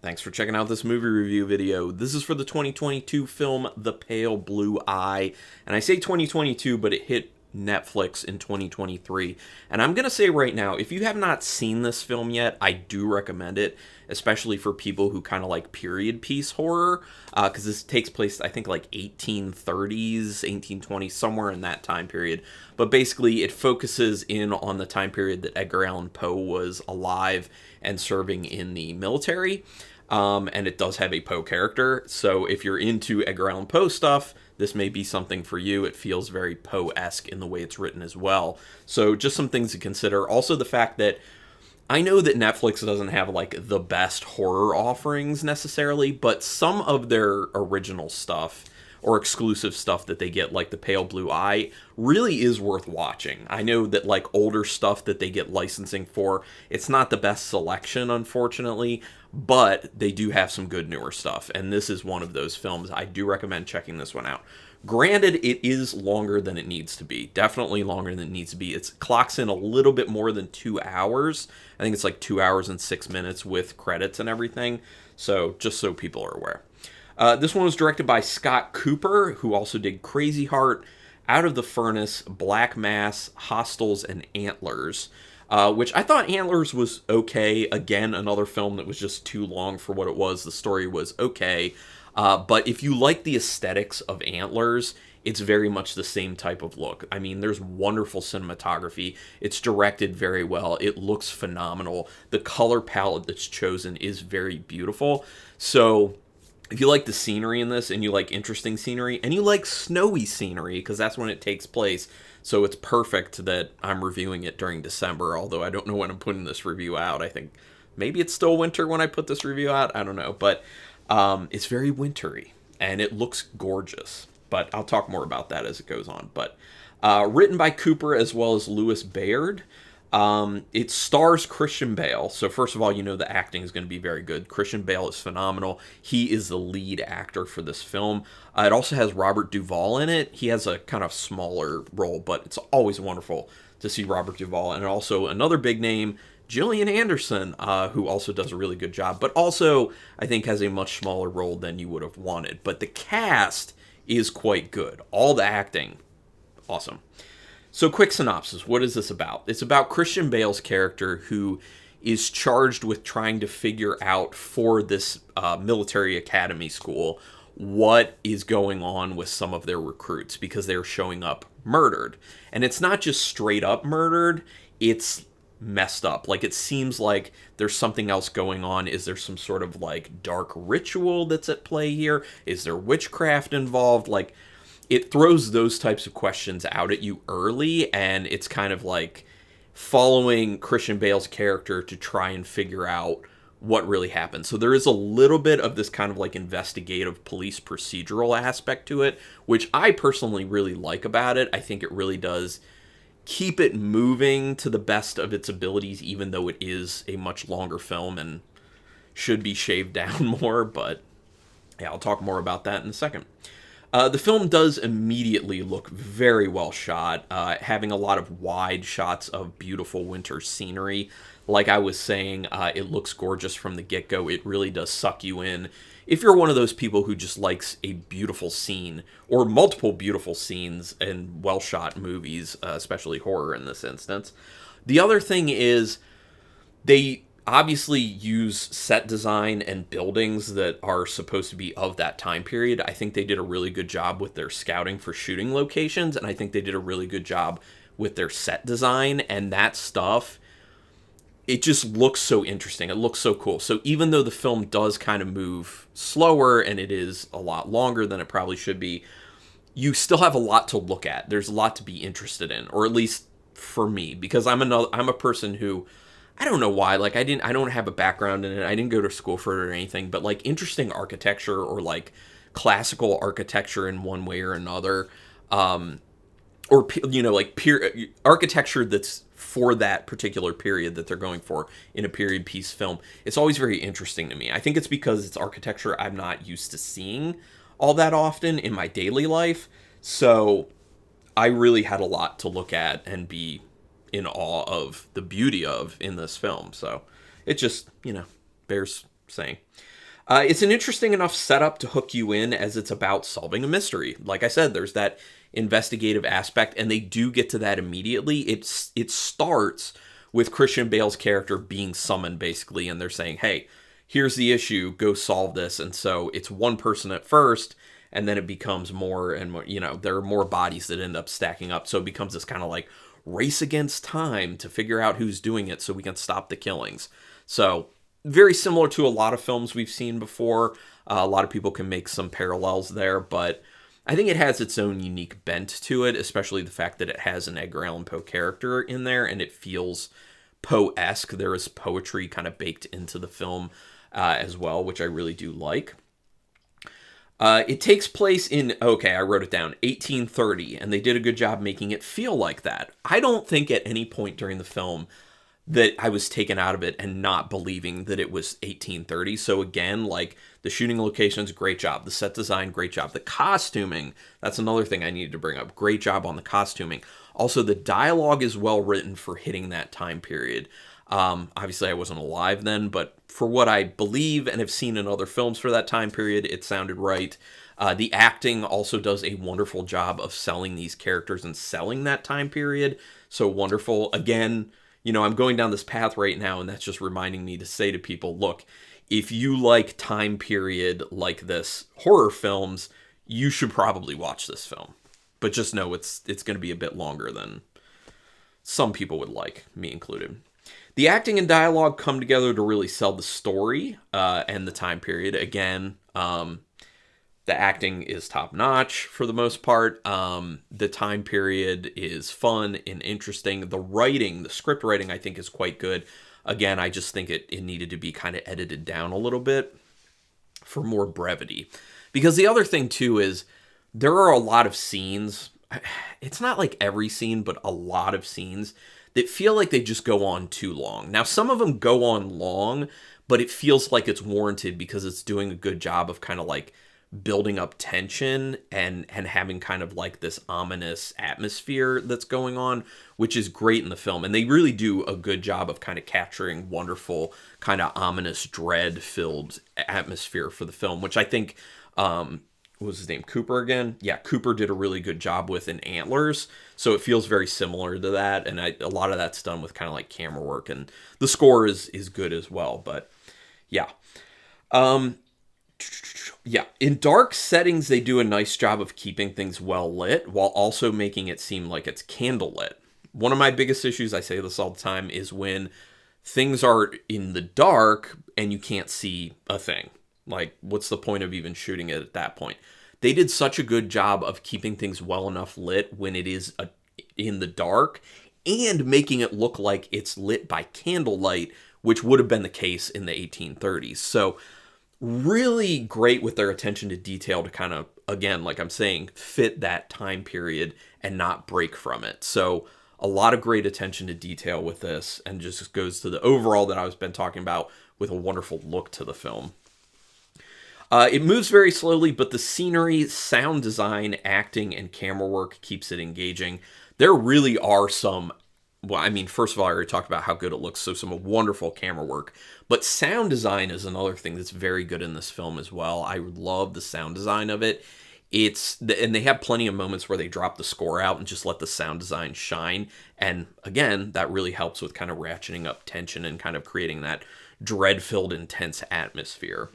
Thanks for checking out this movie review video. This is for the 2022 film The Pale Blue Eye. And I say 2022, but it hit Netflix in 2023. And I'm going to say right now, if you have not seen this film yet, I do recommend it, especially for people who kind of like period piece horror, because this takes place, I think, like 1830s, 1820s, somewhere in that time period. But basically, it focuses in on the time period that Edgar Allan Poe was alive and serving in the military. And it does have a Poe character, so if you're into Edgar Allan Poe stuff, this may be something for you. It feels very Poe-esque in the way it's written as well. So just some things to consider. Also the fact that I know that Netflix doesn't have like the best horror offerings necessarily, but some of their original stuff or exclusive stuff that they get, like The Pale Blue Eye, really is worth watching. I know that like older stuff that they get licensing for, it's not the best selection, unfortunately, but they do have some good newer stuff, and this is one of those films. I do recommend checking this one out. Granted, it is longer than it needs to be. Definitely longer than it needs to be. It clocks in a little bit more than 2 hours. I think it's like 2 hours and 6 minutes with credits and everything. So just so people are aware. This one was directed by Scott Cooper, who also did Crazy Heart, Out of the Furnace, Black Mass, Hostels, and Antlers. Which I thought Antlers was okay. Again, another film that was just too long for what it was. The story was okay. But if you like the aesthetics of Antlers, it's very much the same type of look. I mean, there's wonderful cinematography. It's directed very well. It looks phenomenal. The color palette that's chosen is very beautiful. So if you like the scenery in this, and you like interesting scenery, and you like snowy scenery, because that's when it takes place, so it's perfect that I'm reviewing it during December, although I don't know when I'm putting this review out. I think maybe it's still winter when I put this review out. I don't know, but it's very wintry, and it looks gorgeous. But I'll talk more about that as it goes on. But written by Cooper as well as Louis Bayard. It stars Christian Bale. So first of all, you know the acting is going to be very good. Christian Bale is phenomenal. He is the lead actor for this film. It also has Robert Duvall in it. He has a kind of smaller role, but it's always wonderful to see Robert Duvall. And also another big name, Gillian Anderson, who also does a really good job, but also I think has a much smaller role than you would have wanted. But the cast is quite good. All the acting, awesome. So quick synopsis, what is this about? It's about Christian Bale's character who is charged with trying to figure out for this military academy school what is going on with some of their recruits, because they're showing up murdered. And it's not just straight up murdered, it's messed up. Like, it seems like there's something else going on. Is there some sort of like dark ritual that's at play here? Is there witchcraft involved? Like, it throws those types of questions out at you early, and it's kind of like following Christian Bale's character to try and figure out what really happened. So there is a little bit of this kind of like investigative police procedural aspect to it, which I personally really like about it. I think it really does keep it moving to the best of its abilities, even though it is a much longer film and should be shaved down more. But yeah, I'll talk more about that in a second. The film does immediately look very well shot, having a lot of wide shots of beautiful winter scenery. Like I was saying, it looks gorgeous from the get-go. It really does suck you in. If you're one of those people who just likes a beautiful scene, or multiple beautiful scenes in well-shot movies, especially horror in this instance. The other thing is, they obviously use set design and buildings that are supposed to be of that time period. I think they did a really good job with their scouting for shooting locations, and I think they did a really good job with their set design, and that stuff, it just looks so interesting. It looks so cool. So even though the film does kind of move slower, and it is a lot longer than it probably should be, you still have a lot to look at. There's a lot to be interested in, or at least for me, because I'm a person who, I don't know why, like I don't have a background in it. I didn't go to school for it or anything, but like interesting architecture, or like classical architecture in one way or another, or like architecture that's for that particular period that they're going for in a period piece film. It's always very interesting to me. I think it's because it's architecture I'm not used to seeing all that often in my daily life. So I really had a lot to look at and be in awe of the beauty of in this film. So it just, bears saying. It's an interesting enough setup to hook you in, as it's about solving a mystery. Like I said, there's that investigative aspect, and they do get to that immediately. It starts with Christian Bale's character being summoned, basically, and they're saying, hey, here's the issue, go solve this. And so it's one person at first, and then it becomes more and more, there are more bodies that end up stacking up. So it becomes this kind of like race against time to figure out who's doing it so we can stop the killings. So very similar to a lot of films we've seen before. A lot of people can make some parallels there, but I think it has its own unique bent to it, especially the fact that it has an Edgar Allan Poe character in there, and it feels Poe-esque. There is poetry kind of baked into the film as well, which I really do like. It takes place in, I wrote it down, 1830, and they did a good job making it feel like that. I don't think at any point during the film that I was taken out of it and not believing that it was 1830. So again, like, the shooting locations, great job. The set design, great job. The costuming, that's another thing I needed to bring up. Great job on the costuming. Also, the dialogue is well written for hitting that time period. Obviously, I wasn't alive then, but for what I believe and have seen in other films for that time period, it sounded right. The acting also does a wonderful job of selling these characters and selling that time period. So wonderful. Again, I'm going down this path right now, and that's just reminding me to say to people, look, if you like time period like this, horror films, you should probably watch this film. But just know it's going to be a bit longer than some people would like, me included. The acting and dialogue come together to really sell the story and the time period. Again, the acting is top-notch for the most part. The time period is fun and interesting. The script writing, I think, is quite good. Again, I just think it needed to be kind of edited down a little bit for more brevity. Because the other thing, too, is there are a lot of scenes. It's not like every scene, but a lot of scenes that feel like they just go on too long. Now, some of them go on long, but it feels like it's warranted because it's doing a good job of kind of like building up tension and having kind of like this ominous atmosphere that's going on, which is great in the film. And they really do a good job of kind of capturing wonderful, kind of ominous, dread-filled atmosphere for the film, which I think, what was his name, Cooper again? Yeah, Cooper did a really good job with in Antlers, so it feels very similar to that, and a lot of that's done with kind of like camera work, and the score is good as well, but yeah. Yeah, in dark settings, they do a nice job of keeping things well lit while also making it seem like it's candlelit. One of my biggest issues, I say this all the time, is when things are in the dark and you can't see a thing. Like, what's the point of even shooting it at that point? They did such a good job of keeping things well enough lit when it is in the dark and making it look like it's lit by candlelight, which would have been the case in the 1830s. So really great with their attention to detail to kind of, again, like I'm saying, fit that time period and not break from it. So a lot of great attention to detail with this, and just goes to the overall that I've been talking about with a wonderful look to the film. It moves very slowly, but the scenery, sound design, acting, and camera work keeps it engaging. There really are some, well, I mean, first of all, I already talked about how good it looks, so some wonderful camera work. But sound design is another thing that's very good in this film as well. I love the sound design of it. And they have plenty of moments where they drop the score out and just let the sound design shine. And again, that really helps with kind of ratcheting up tension and kind of creating that dread-filled, intense atmosphere.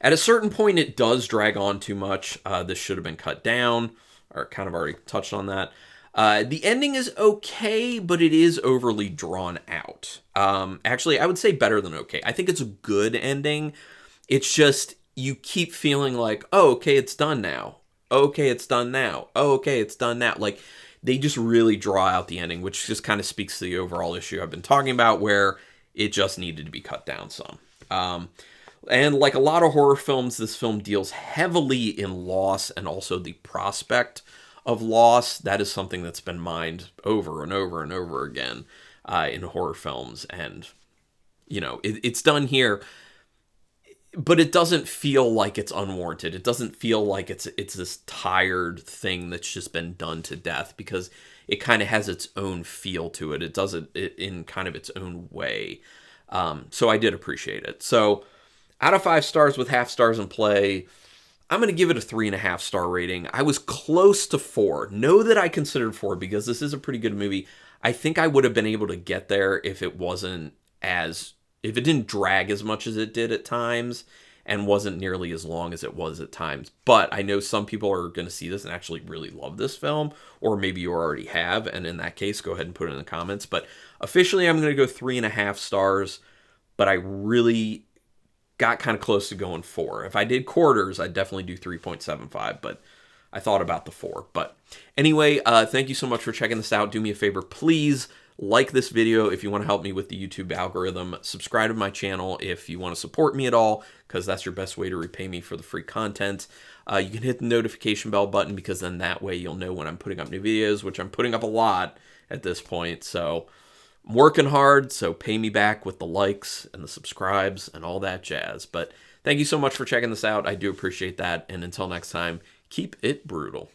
At a certain point, it does drag on too much. This should have been cut down, or kind of already touched on that. The ending is okay, but it is overly drawn out. Actually, I would say better than okay. I think it's a good ending. It's just, you keep feeling like, oh, okay, it's done now. Okay, it's done now. Oh, okay, it's done now. Like, they just really draw out the ending, which just kind of speaks to the overall issue I've been talking about, where it just needed to be cut down some. And like a lot of horror films, this film deals heavily in loss and also the prospect of loss. That is something that's been mined over and over and over again in horror films. And, it's done here, but it doesn't feel like it's unwarranted. It doesn't feel like it's this tired thing that's just been done to death, because it kind of has its own feel to it. It does it in kind of its own way. So I did appreciate it. So out of 5 stars with half stars in play, I'm going to give it a 3.5 star rating. I was close to 4. Know that I considered 4 because this is a pretty good movie. I think I would have been able to get there if it didn't drag as much as it did at times and wasn't nearly as long as it was at times. But I know some people are going to see this and actually really love this film, or maybe you already have, and in that case, go ahead and put it in the comments. But officially, I'm going to go 3.5 stars, but I really got kind of close to going 4. If I did quarters, I'd definitely do 3.75, but I thought about the 4. But anyway, thank you so much for checking this out. Do me a favor, please like this video if you want to help me with the YouTube algorithm. Subscribe to my channel if you want to support me at all, because that's your best way to repay me for the free content. You can hit the notification bell button, because then that way you'll know when I'm putting up new videos, which I'm putting up a lot at this point. So I'm working hard, so pay me back with the likes and the subscribes and all that jazz. But thank you so much for checking this out. I do appreciate that. And until next time, keep it brutal.